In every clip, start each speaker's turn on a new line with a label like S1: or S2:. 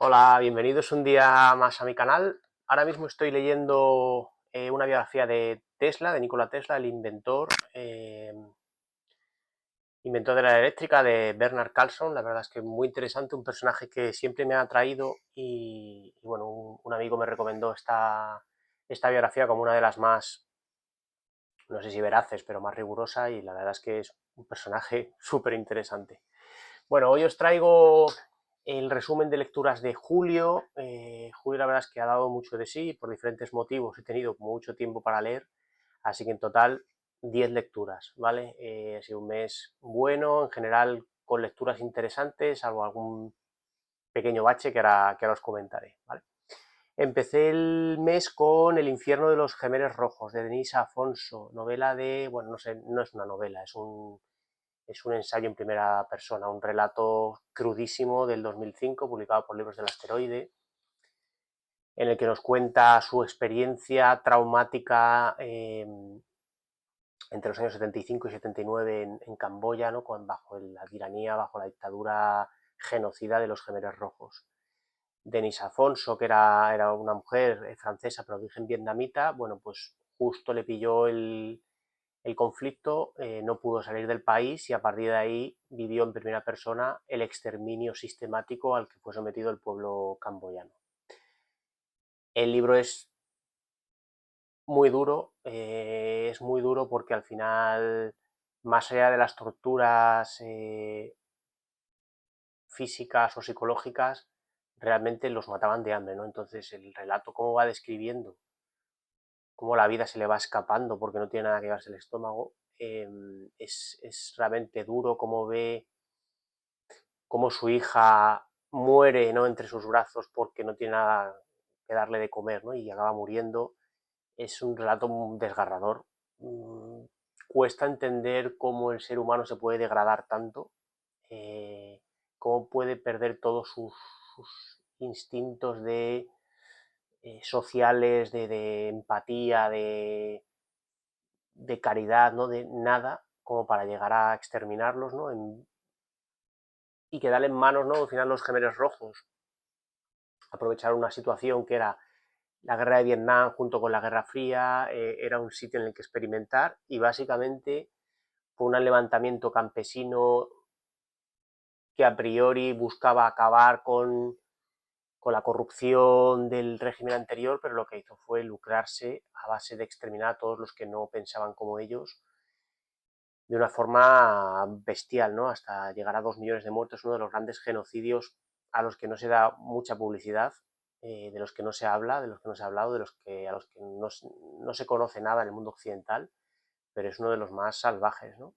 S1: Hola, bienvenidos un día más a mi canal. Ahora mismo estoy leyendo una biografía de Tesla, de Nikola Tesla, el inventor de la eléctrica, de Bernard Carlson. La verdad es que muy interesante, un personaje que siempre me ha atraído y bueno, un amigo me recomendó esta biografía como una de las más, no sé si veraces, pero más rigurosa, y la verdad es que es un personaje súper interesante. Bueno, hoy os traigo el resumen de lecturas de julio. Julio la verdad es que ha dado mucho de sí, por diferentes motivos he tenido mucho tiempo para leer, así que en total 10 lecturas, ¿vale? Ha sido un mes bueno, en general con lecturas interesantes, salvo algún pequeño bache que ahora os comentaré, ¿vale? Empecé el mes con El infierno de los gemeres rojos, de Denise Afonso, novela de, bueno, no sé, no es una novela, es un ensayo en primera persona, un relato crudísimo del 2005, publicado por Libros del Asteroide, en el que nos cuenta su experiencia traumática entre los años 75 y 79 en Camboya, ¿no? Bajo la tiranía, bajo la dictadura genocida de los gemeres rojos. Denise Afonso, que era una mujer francesa pero de origen vietnamita, bueno, pues justo le pilló el conflicto, no pudo salir del país y a partir de ahí vivió en primera persona el exterminio sistemático al que fue sometido el pueblo camboyano. El libro es muy duro porque al final, más allá de las torturas físicas o psicológicas, realmente los mataban de hambre, ¿no? Entonces el relato, cómo va describiendo cómo la vida se le va escapando porque no tiene nada que llevarse el estómago, es realmente duro, cómo ve cómo su hija muere, ¿no?, entre sus brazos porque no tiene nada que darle de comer, ¿no?, y acaba muriendo. Es un relato desgarrador. Cuesta entender cómo el ser humano se puede degradar tanto, eh, cómo puede perder todos sus instintos sociales, de empatía, de caridad, ¿no?, de nada, como para llegar a exterminarlos, ¿no?, y quedar en manos, ¿no?, al final los gemelos rojos aprovecharon una situación que era la guerra de Vietnam junto con la Guerra Fría, era un sitio en el que experimentar y básicamente fue un levantamiento campesino que a priori buscaba acabar con la corrupción del régimen anterior, pero lo que hizo fue lucrarse a base de exterminar a todos los que no pensaban como ellos de una forma bestial, ¿no?, hasta llegar a 2 millones de muertos, uno de los grandes genocidios a los que no se da mucha publicidad, de los que no se habla, de los que no se ha hablado, a los que no se conoce nada en el mundo occidental, pero es uno de los más salvajes, ¿no?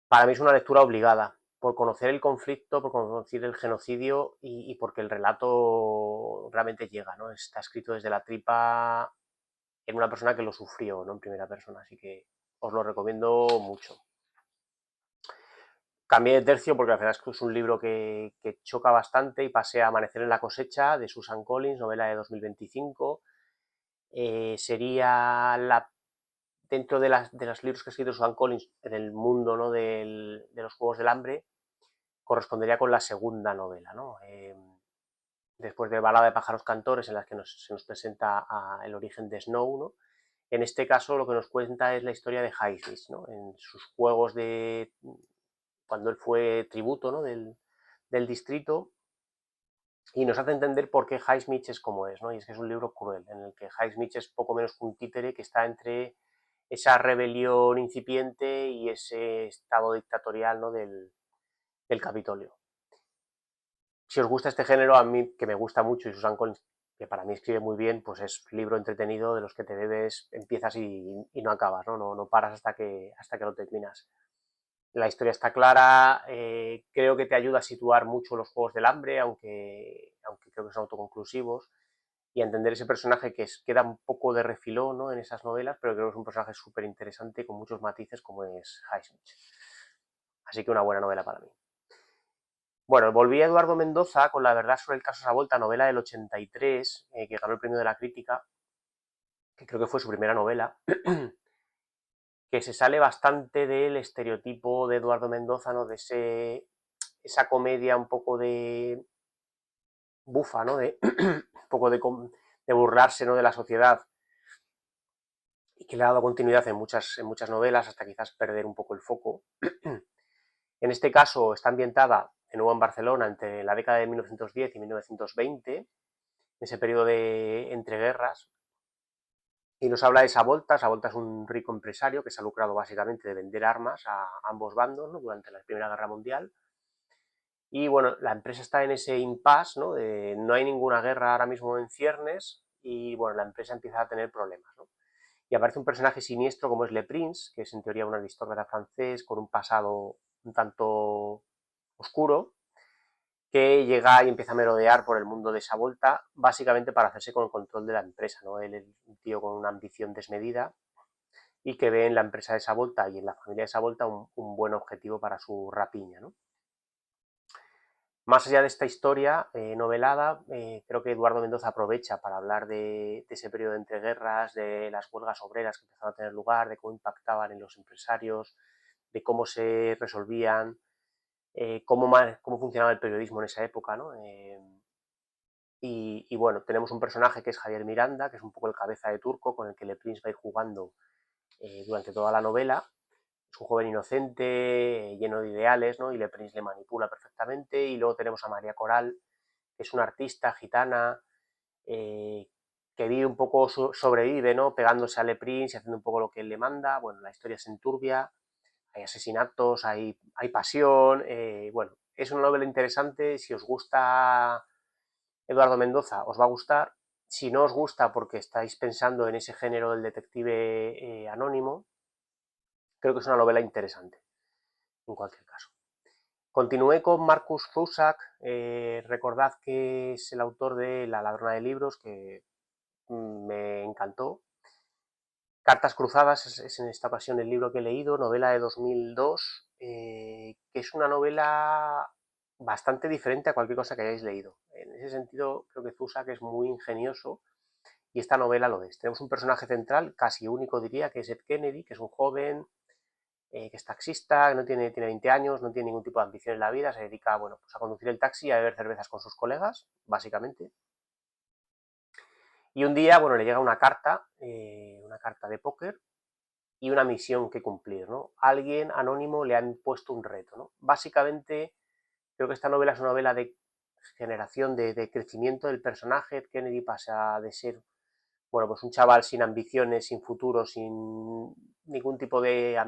S1: Para mí es una lectura obligada, por conocer el conflicto, por conocer el genocidio y porque el relato realmente llega, ¿no? Está escrito desde la tripa en una persona que lo sufrió, ¿no?, en primera persona, así que os lo recomiendo mucho. Cambié de tercio porque la verdad es que es un libro que choca bastante y pasé a Amanecer en la cosecha, de Susan Collins, novela de 2025. Sería dentro de los libros que ha escrito Susan Collins en el mundo, ¿no?, de los Juegos del Hambre, correspondería con la segunda novela, ¿no? Después de Balada de pájaros cantores, en la que se nos presenta el origen de Snow, ¿no? En este caso lo que nos cuenta es la historia de Highsmith, ¿no?, en sus juegos cuando él fue tributo, ¿no?, del distrito, y nos hace entender por qué Highsmith es como es, ¿no? Y es que es un libro cruel, en el que Highsmith es poco menos que un títere que está entre esa rebelión incipiente y ese estado dictatorial, ¿no?, del Capitolio. Si os gusta este género, a mí, que me gusta mucho, y Susan Collins, que para mí escribe muy bien, pues es libro entretenido de los que te debes, empiezas y no acabas, ¿no? No paras hasta que lo terminas. La historia está clara, creo que te ayuda a situar mucho los Juegos del Hambre, aunque creo que son autoconclusivos, y a entender ese personaje que queda un poco de refilón, ¿no?, en esas novelas, pero creo que es un personaje súper interesante con muchos matices como es Highsmith. Así que una buena novela para mí. Bueno, volví a Eduardo Mendoza con La verdad sobre el caso Savolta, novela del 83, que ganó el premio de la crítica, que creo que fue su primera novela, que se sale bastante del estereotipo de Eduardo Mendoza, ¿no?, de esa comedia un poco bufa, ¿no? De un poco de burlarse, ¿no?, de la sociedad, y que le ha dado continuidad en muchas novelas hasta quizás perder un poco el foco. En este caso está ambientada de nuevo en Barcelona entre la década de 1910 y 1920, ese periodo de entreguerras, y nos habla de Savolta. Savolta es un rico empresario que se ha lucrado básicamente de vender armas a ambos bandos, ¿no?, durante la Primera Guerra Mundial. Y bueno, la empresa está en ese impasse, ¿no? No hay ninguna guerra ahora mismo en ciernes, y bueno, la empresa empieza a tener problemas, ¿no? Y aparece un personaje siniestro como es Le Prince, que es en teoría un aristócrata francés con un pasado un tanto oscuro, que llega y empieza a merodear por el mundo de Savolta, básicamente para hacerse con el control de la empresa, ¿no? Él es un tío con una ambición desmedida y que ve en la empresa de Savolta y en la familia de Savolta un buen objetivo para su rapiña, ¿no? Más allá de esta historia novelada, creo que Eduardo Mendoza aprovecha para hablar de ese periodo de entreguerras, de las huelgas obreras que empezaron a tener lugar, de cómo impactaban en los empresarios, de cómo se resolvían, cómo funcionaba el periodismo en esa época, ¿no? Y bueno, tenemos un personaje que es Javier Miranda, que es un poco el cabeza de turco con el que Le Prince va a ir jugando durante toda la novela. Es un joven inocente, lleno de ideales, ¿no? Y Le Prince le manipula perfectamente. Y luego tenemos a María Coral, que es una artista gitana, eh, que vive un poco, sobrevive, ¿no?, pegándose a Le Prince y haciendo un poco lo que él le manda. Bueno, la historia se enturbia, hay asesinatos, hay pasión. Bueno, es una novela interesante. Si os gusta Eduardo Mendoza, os va a gustar. Si no os gusta porque estáis pensando en ese género del detective anónimo, creo que es una novela interesante, en cualquier caso. Continué con Markus Zusak. Recordad que es el autor de La ladrona de libros, que me encantó. Cartas cruzadas es en esta ocasión el libro que he leído, novela de 2002, que es una novela bastante diferente a cualquier cosa que hayáis leído. En ese sentido, creo que Zusak es muy ingenioso y esta novela lo es. Tenemos un personaje central, casi único diría, que es Ed Kennedy, que es un joven que es taxista, que tiene 20 años, no tiene ningún tipo de ambición en la vida, se dedica, bueno, pues a conducir el taxi y a beber cervezas con sus colegas, básicamente. Y un día, bueno, le llega una carta de póker y una misión que cumplir, ¿no? Alguien anónimo le ha impuesto un reto, ¿no? Básicamente, creo que esta novela es una novela de generación, de crecimiento del personaje. Kennedy pasa de ser, bueno, pues un chaval sin ambiciones, sin futuro, sin ningún tipo de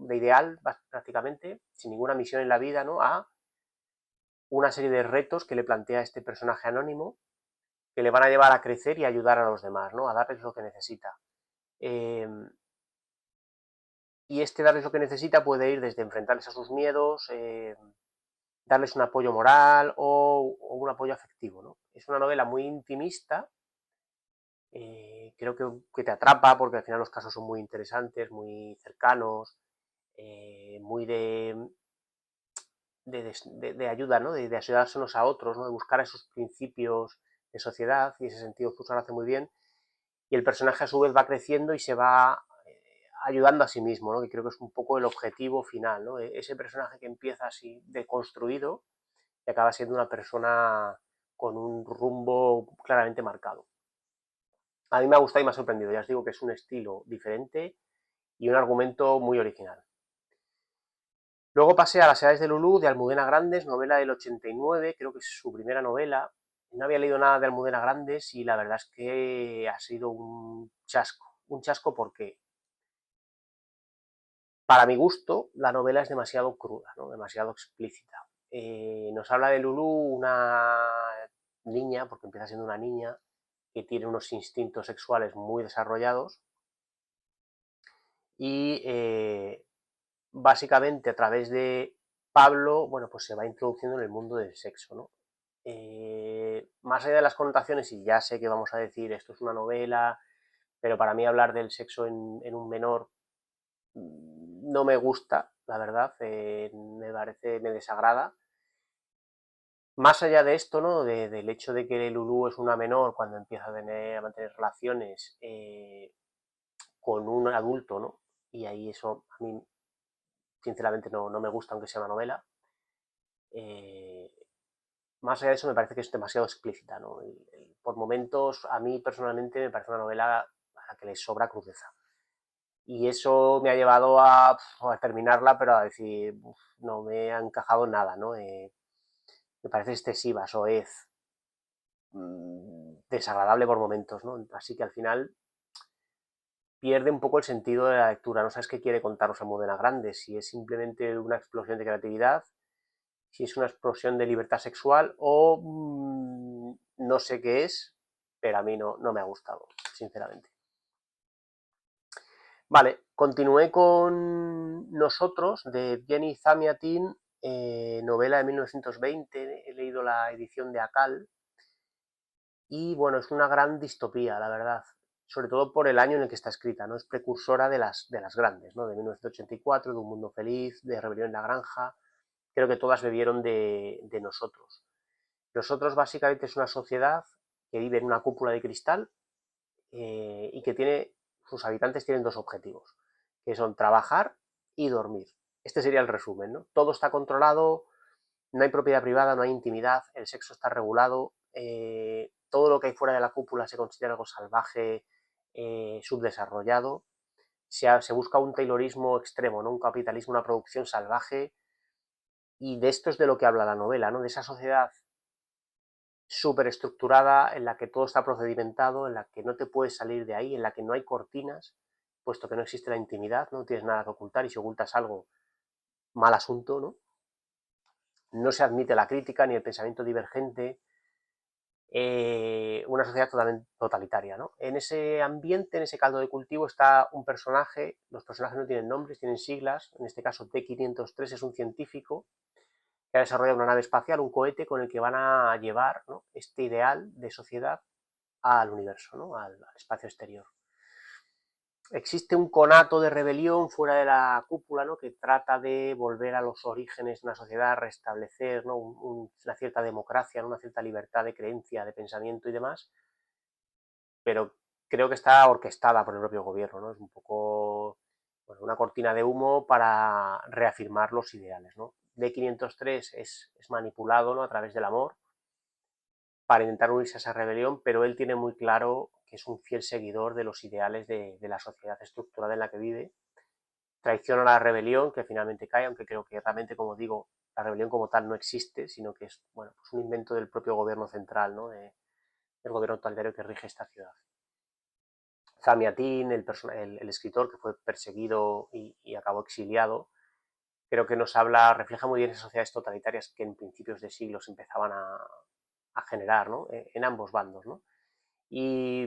S1: ideal, prácticamente, sin ninguna misión en la vida, ¿no?, a una serie de retos que le plantea este personaje anónimo, que le van a llevar a crecer y a ayudar a los demás, ¿no?, a darles lo que necesita. Eh, y este darles lo que necesita puede ir desde enfrentarles a sus miedos, darles un apoyo moral o un apoyo afectivo, ¿no? Es una novela muy intimista. Creo que te atrapa porque al final los casos son muy interesantes, muy cercanos, muy de ayuda, ¿no?, de ayudarse unos a otros, ¿no?, de buscar esos principios de sociedad, y ese sentido Fuso lo hace muy bien. Y el personaje a su vez va creciendo y se va ayudando a sí mismo, ¿no?, que creo que es un poco el objetivo final, ¿no?, ese personaje que empieza así deconstruido y acaba siendo una persona con un rumbo claramente marcado. A mí me ha gustado y me ha sorprendido. Ya os digo que es un estilo diferente y un argumento muy original. Luego pasé a Las edades de Lulú, de Almudena Grandes, novela del 89, creo que es su primera novela. No había leído nada de Almudena Grandes y la verdad es que ha sido un chasco. Un chasco porque, para mi gusto, la novela es demasiado cruda, ¿no?, demasiado explícita. Nos habla de Lulú, una niña, porque empieza siendo una niña, que tiene unos instintos sexuales muy desarrollados y básicamente a través de Pablo, bueno, pues se va introduciendo en el mundo del sexo, ¿no? Más allá de las connotaciones, y ya sé que vamos a decir esto es una novela, pero para mí hablar del sexo en un menor no me gusta, la verdad, me desagrada. Más allá de esto, ¿no?, del hecho de que Lulú es una menor cuando empieza a mantener relaciones con un adulto, ¿no? Y ahí eso a mí, sinceramente, no me gusta, aunque sea una novela. Eh, más allá de eso me parece que es demasiado explícita, ¿no? Por momentos, a mí personalmente me parece una novela a la que le sobra crudeza. Y eso me ha llevado a terminarla, pero a decir, no me ha encajado nada, ¿no? Me parece excesiva, soez, desagradable por momentos, ¿no? Así que al final pierde un poco el sentido de la lectura, no sabes qué quiere contarnos Almudena Grande, si es simplemente una explosión de creatividad, si es una explosión de libertad sexual o no sé qué es, pero a mí no me ha gustado, sinceramente. Vale, continué con Nosotros, de Jenny Zamiatin, novela de 1920, he leído la edición de Akal, y bueno, es una gran distopía, la verdad, sobre todo por el año en el que está escrita, ¿no? Es precursora de las grandes, ¿no? De 1984, de Un Mundo Feliz, de Rebelión en la Granja, creo que todas bebieron de Nosotros. Nosotros básicamente es una sociedad que vive en una cúpula de cristal y que sus habitantes tienen dos objetivos, que son trabajar y dormir. Este sería el resumen, ¿no? Todo está controlado, no hay propiedad privada, no hay intimidad, el sexo está regulado, todo lo que hay fuera de la cúpula se considera algo salvaje, subdesarrollado. Se busca un taylorismo extremo, ¿no? Un capitalismo, una producción salvaje, y de esto es de lo que habla la novela, ¿no? De esa sociedad súper estructurada, en la que todo está procedimentado, en la que no te puedes salir de ahí, en la que no hay cortinas, puesto que no existe la intimidad, no tienes nada que ocultar, y si ocultas algo, mal asunto, ¿no? No se admite la crítica ni el pensamiento divergente, una sociedad totalmente totalitaria, ¿no? En ese ambiente, en ese caldo de cultivo, está un personaje, los personajes no tienen nombres, tienen siglas, en este caso T-503 es un científico que ha desarrollado una nave espacial, un cohete con el que van a llevar, ¿no?, este ideal de sociedad al universo, ¿no?, al espacio exterior. Existe un conato de rebelión fuera de la cúpula, ¿no?, que trata de volver a los orígenes de una sociedad, restablecer, ¿no?, una cierta democracia, ¿no?, una cierta libertad de creencia, de pensamiento y demás, pero creo que está orquestada por el propio gobierno, ¿no? Es un poco, bueno, una cortina de humo para reafirmar los ideales, ¿no? D503 es manipulado, ¿no?, a través del amor para intentar unirse a esa rebelión, pero él tiene muy claro que es un fiel seguidor de los ideales de la sociedad estructurada en la que vive. Traiciona la rebelión, que finalmente cae, aunque creo que realmente, como digo, la rebelión como tal no existe, sino que es, bueno, pues un invento del propio gobierno central, ¿no?, del gobierno totalitario que rige esta ciudad. Zamiatin, el escritor que fue perseguido y acabó exiliado, creo que refleja muy bien esas sociedades totalitarias que en principios de siglos empezaban a generar, ¿no?, en ambos bandos, ¿no? Y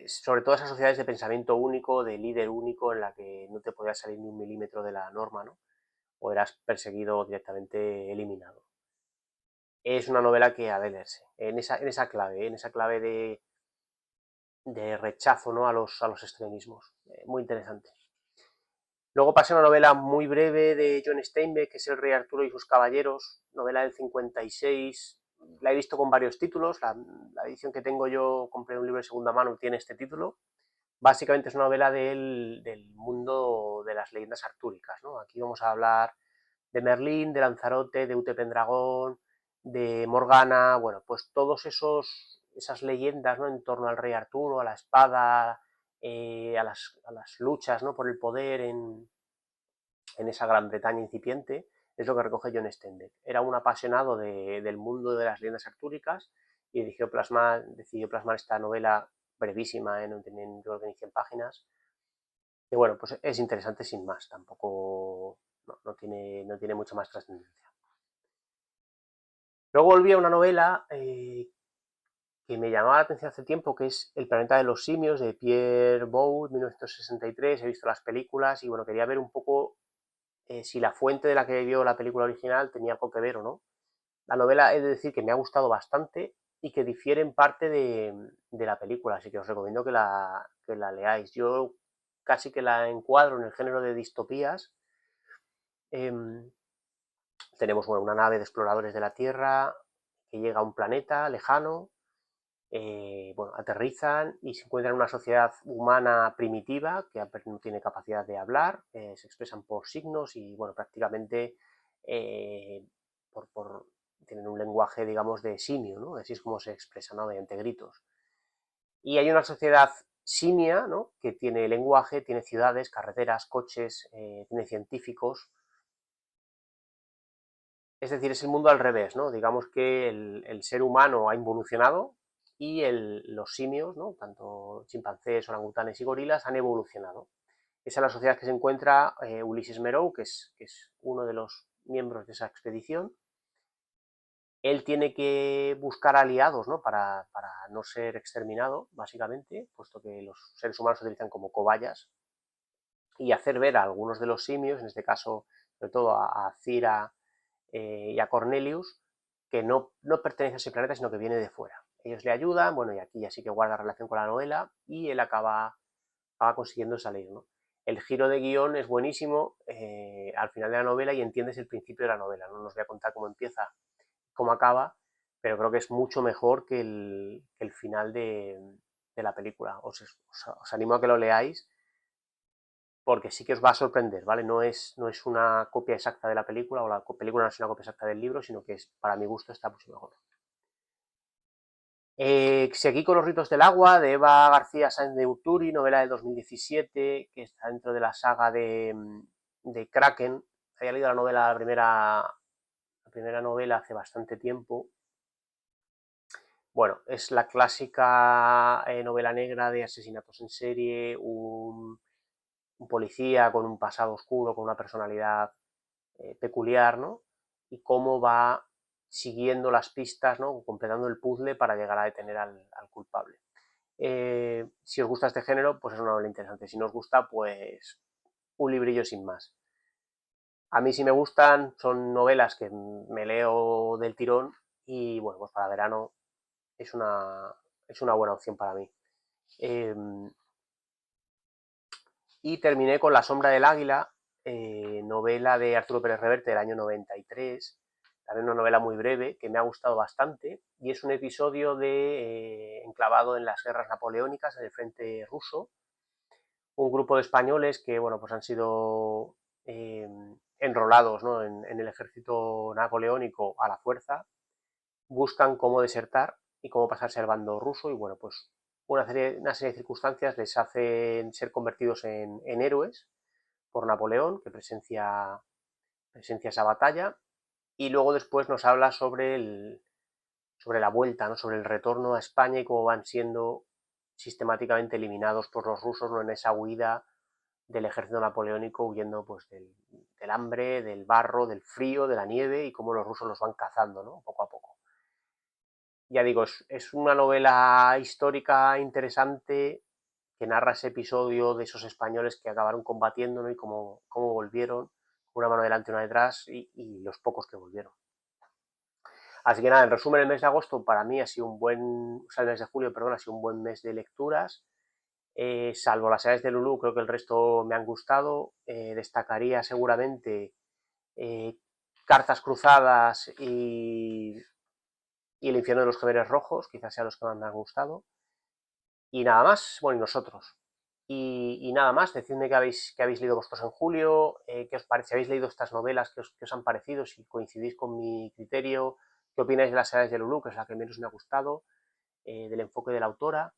S1: sobre todo esas sociedades de pensamiento único, de líder único, en la que no te podías salir ni un milímetro de la norma, ¿no?, o eras perseguido o directamente eliminado. Es una novela que ha de leerse, en esa clave de rechazo, ¿no?, a los extremismos. Muy interesante. Luego pasé a una novela muy breve de John Steinbeck, que es El Rey Arturo y sus caballeros, novela del 56. La he visto con varios títulos, la edición que tengo yo, compré un libro de segunda mano, tiene este título. Básicamente es una novela del mundo de las leyendas artúricas, ¿no? Aquí vamos a hablar de Merlín, de Lanzarote, de Uther Pendragón, de Morgana, bueno, pues todos esas leyendas, ¿no?, en torno al rey Arturo, a la espada, a las luchas, ¿no?, por el poder en esa Gran Bretaña incipiente, es lo que recoge John Steinbeck. Era un apasionado del mundo de las leyendas artúricas y decidió plasmar esta novela brevísima, no tienen, creo que ni 100 páginas, que bueno, pues es interesante sin más, tampoco no tiene mucha más trascendencia. Luego volví a una novela que me llamaba la atención hace tiempo, que es El planeta de los simios, de Pierre Boulle, 1963, he visto las películas y bueno, quería ver un poco si la fuente de la que vio la película original tenía algo que ver o no. La novela, he de decir que me ha gustado bastante y que difiere en parte de la película, así que os recomiendo que la leáis. Yo casi que la encuadro en el género de distopías. Tenemos, bueno, una nave de exploradores de la Tierra que llega a un planeta lejano, bueno, aterrizan y se encuentran en una sociedad humana primitiva que no tiene capacidad de hablar, se expresan por signos y, bueno, prácticamente por tienen un lenguaje, digamos, de simio, ¿no? Así es como se expresa, ¿no? Mediante gritos. Y hay una sociedad simia, ¿no? Que tiene lenguaje, tiene ciudades, carreteras, coches, tiene científicos. Es decir, es el mundo al revés, ¿no? Digamos que el ser humano ha involucionado y los simios, ¿no? Tanto chimpancés, orangutanes y gorilas han evolucionado. Esa es la sociedad que se encuentra Ulises Merou, que es uno de los miembros de esa expedición. Él tiene que buscar aliados, ¿no? Para no ser exterminado, básicamente, puesto que los seres humanos se utilizan como cobayas, y hacer ver a algunos de los simios, en este caso, sobre todo a Cira y a Cornelius, que no pertenece a ese planeta, sino que viene de fuera. Ellos le ayudan, bueno, y aquí ya sí que guarda relación con la novela, y él acaba consiguiendo salir, ¿no? El giro de guión es buenísimo al final de la novela y entiendes el principio de la novela. No os voy a contar cómo empieza, cómo acaba, pero creo que es mucho mejor que el final de la película. Os animo a que lo leáis porque sí que os va a sorprender, ¿vale? No es una copia exacta de la película, o la película no es una copia exacta del libro, sino que es, para mi gusto está mucho mejor. Seguí con Los ritos del agua, de Eva García Sáenz de Urturi, novela del 2017, que está dentro de la saga de Kraken. Había leído la novela, la primera novela hace bastante tiempo. Bueno, es la clásica novela negra de asesinatos en serie, un policía con un pasado oscuro, con una personalidad peculiar, ¿no? Y cómo va siguiendo las pistas, ¿no? Completando el puzzle para llegar a detener al culpable. Si os gusta este género, pues es una novela interesante. Si no os gusta, pues un librillo sin más. A mí sí me gustan, son novelas que me leo del tirón y bueno, pues para verano es es una buena opción para mí. Eh, y terminé con La sombra del águila, novela de Arturo Pérez Reverte del año 93, también una novela muy breve que me ha gustado bastante, y es un episodio enclavado en las guerras napoleónicas en el frente ruso. Un grupo de españoles que bueno, pues han sido eh, enrolados, ¿no? En el ejército napoleónico a la fuerza, buscan cómo desertar y cómo pasarse al bando ruso, y bueno, pues una serie de circunstancias les hacen ser convertidos en héroes por Napoleón, que presencia esa batalla, y luego después nos habla sobre la vuelta, ¿no? Sobre el retorno a España y cómo van siendo sistemáticamente eliminados por los rusos, ¿no? En esa huida del ejército napoleónico, huyendo pues del hambre, del barro, del frío, de la nieve, y cómo los rusos los van cazando, ¿no? Poco a poco. Ya digo, es una novela histórica interesante que narra ese episodio de esos españoles que acabaron combatiendo, ¿no? Y cómo volvieron, una mano delante y una detrás, y los pocos que volvieron. Así que nada, en resumen, el mes de agosto para mí ha sido o sea, el mes de julio, perdón, ha sido un buen mes de lecturas. Salvo las edades de Lulú, creo que el resto me han gustado. Destacaría seguramente eh, Cartas Cruzadas y El infierno de los Gemeres Rojos, quizás sean los que más me han gustado. Y nada más, bueno, y nosotros. Y nada más, decidme qué habéis leído vosotros en julio, qué os parece, si habéis leído estas novelas, qué os han parecido, si coincidís con mi criterio, qué opináis de las edades de Lulú, que es la que menos me ha gustado, del enfoque de la autora.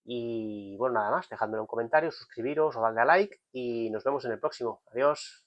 S1: Y bueno, nada más, dejadmelo en comentarios, suscribiros o dadle a like y nos vemos en el próximo. Adiós.